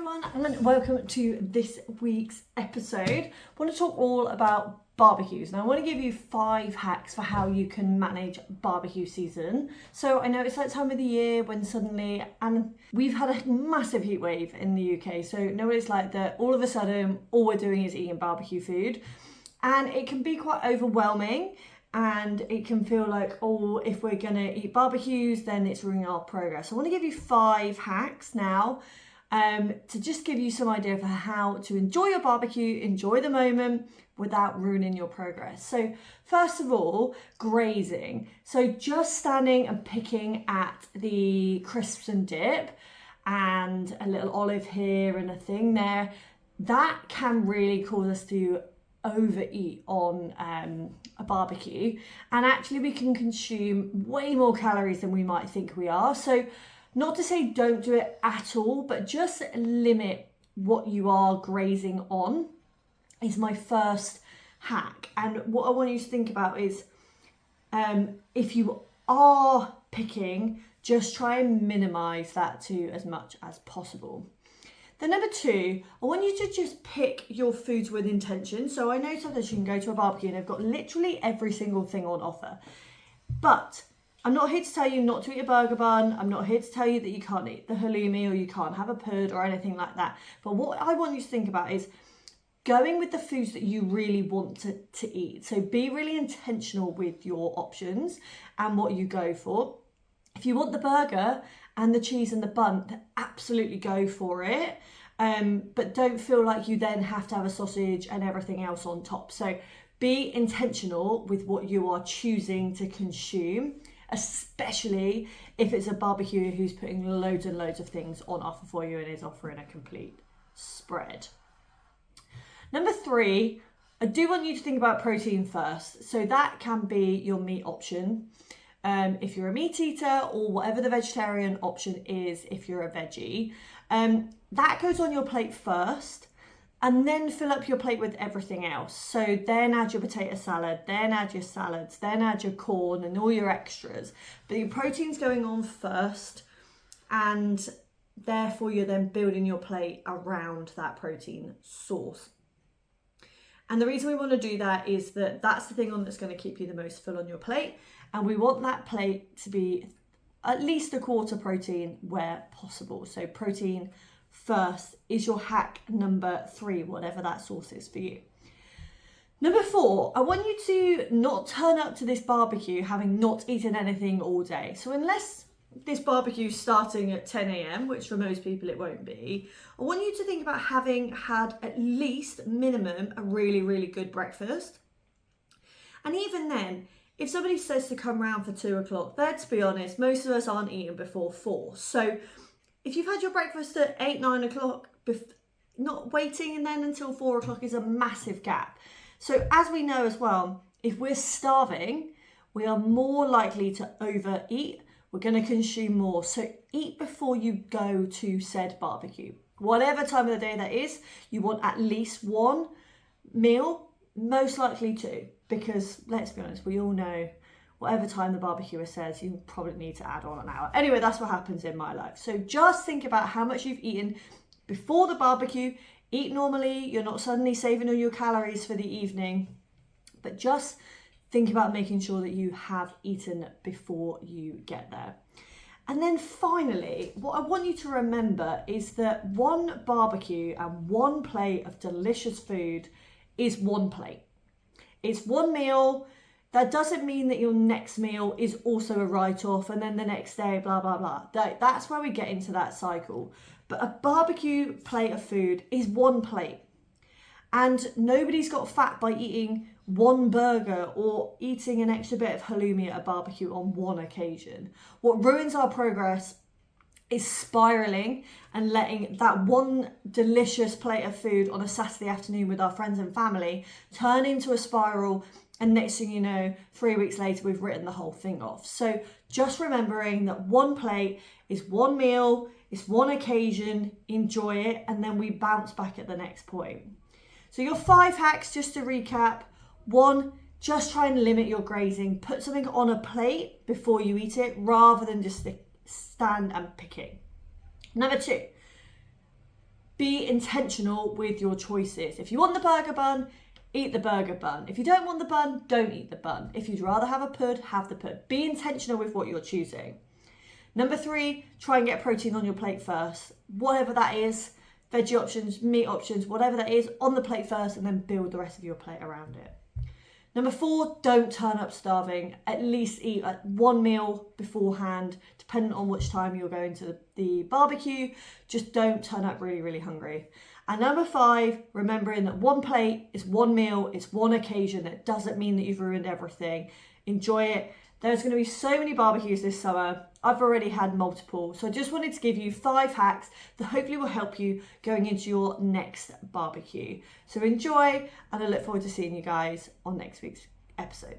everyone, and welcome to this week's episode. I want to talk all about barbecues, and I want to give you 5 hacks for how you can manage barbecue season. So I know it's that time of the year when suddenly, and we've had a massive heat wave in the UK, so know what it's like that all of a sudden all we're doing is eating barbecue food, and it can be quite overwhelming. And it can feel like, oh, if we're gonna eat barbecues, then it's ruining our progress. So I want to give you 5 hacks now to just give you some idea for how to enjoy your barbecue, enjoy the moment without ruining your progress. So first of all, grazing. So just standing and picking at the crisps and dip and a little olive here and a thing there, that can really cause us to overeat on a barbecue, and actually we can consume way more calories than we might think we are. So not to say don't do it at all, but just limit what you are grazing on is my first hack. And what I want you to think about is if you are picking, just try and minimize that to as much as possible. Then number 2, I want you to just pick your foods with intention. So I know sometimes you can go to a barbecue and they've got literally every single thing on offer. But I'm not here to tell you not to eat a burger bun. I'm not here to tell you that you can't eat the halloumi or you can't have a pud or anything like that. But what I want you to think about is going with the foods that you really want to eat. So be really intentional with your options and what you go for. If you want the burger and the cheese and the bun, then absolutely go for it. But don't feel like you then have to have a sausage and everything else on top. So be intentional with what you are choosing to consume, especially if it's a barbecue who's putting loads and loads of things on offer for you and is offering a complete spread. Number 3, I do want you to think about protein first. So that can be your meat option. If you're a meat eater, or whatever the vegetarian option is if you're a veggie, that goes on your plate first, and then fill up your plate with everything else. So then add your potato salad, then add your salads, then add your corn and all your extras. But your protein's going on first, and therefore you're then building your plate around that protein source. And the reason we want to do that is that that's the thing that's going to keep you the most full on your plate. And we want that plate to be at least a quarter protein where possible. So protein first is your hack number 3, whatever that source is for you. Number 4, I want you to not turn up to this barbecue having not eaten anything all day. So unless this barbecue is starting at 10 a.m, which for most people it won't be, I want you to think about having had at least minimum a really, really good breakfast. And even then, if somebody says to come round for 2 o'clock, let's be honest, most of us aren't eating before 4. So if you've had your breakfast at 8, 9 o'clock, not waiting and then until 4 o'clock is a massive gap. So as we know as well, if we're starving, we are more likely to overeat. We're going to consume more. So eat before you go to said barbecue. Whatever time of the day that is, you want at least 1 meal, most likely 2. Because let's be honest, we all know whatever time the barbecuer says, you probably need to add on an hour. Anyway, that's what happens in my life. So just think about how much you've eaten before the barbecue. Eat normally. You're not suddenly saving all your calories for the evening, but just think about making sure that you have eaten before you get there. And then finally, what I want you to remember is that 1 barbecue and 1 plate of delicious food is 1 plate. It's 1 meal. That doesn't mean that your next meal is also a write-off and then the next day, blah, blah, blah. That's where we get into that cycle. But a barbecue plate of food is 1 plate. And nobody's got fat by eating 1 burger or eating an extra bit of halloumi at a barbecue on 1 occasion. What ruins our progress is spiraling and letting that 1 delicious plate of food on a Saturday afternoon with our friends and family turn into a spiral, and next thing you know, 3 weeks later we've written the whole thing off. So just remembering that 1 plate is 1 meal, it's 1 occasion, enjoy it, and then we bounce back at the next point. So your 5 hacks, just to recap: 1, just try and limit your grazing. Put something on a plate before you eat it rather than just stand and pick it. Number 2, Be intentional with your choices. If you want the burger bun, eat the burger bun. If you don't want the bun, don't eat the bun. If you'd rather have a pud, have the pud. Be intentional with what you're choosing. Number 3, try and get protein on your plate first. Whatever that is, veggie options, meat options, whatever that is, on the plate first, and then build the rest of your plate around it. Number 4, don't turn up starving. At least eat one meal beforehand, depending on which time you're going to the barbecue. Just don't turn up really, really hungry. And number 5, remembering that one plate is one meal, it's one occasion. That doesn't mean that you've ruined everything. Enjoy it. There's going to be so many barbecues this summer. I've already had multiple. So I just wanted to give you 5 hacks that hopefully will help you going into your next barbecue. So enjoy, and I look forward to seeing you guys on next week's episode.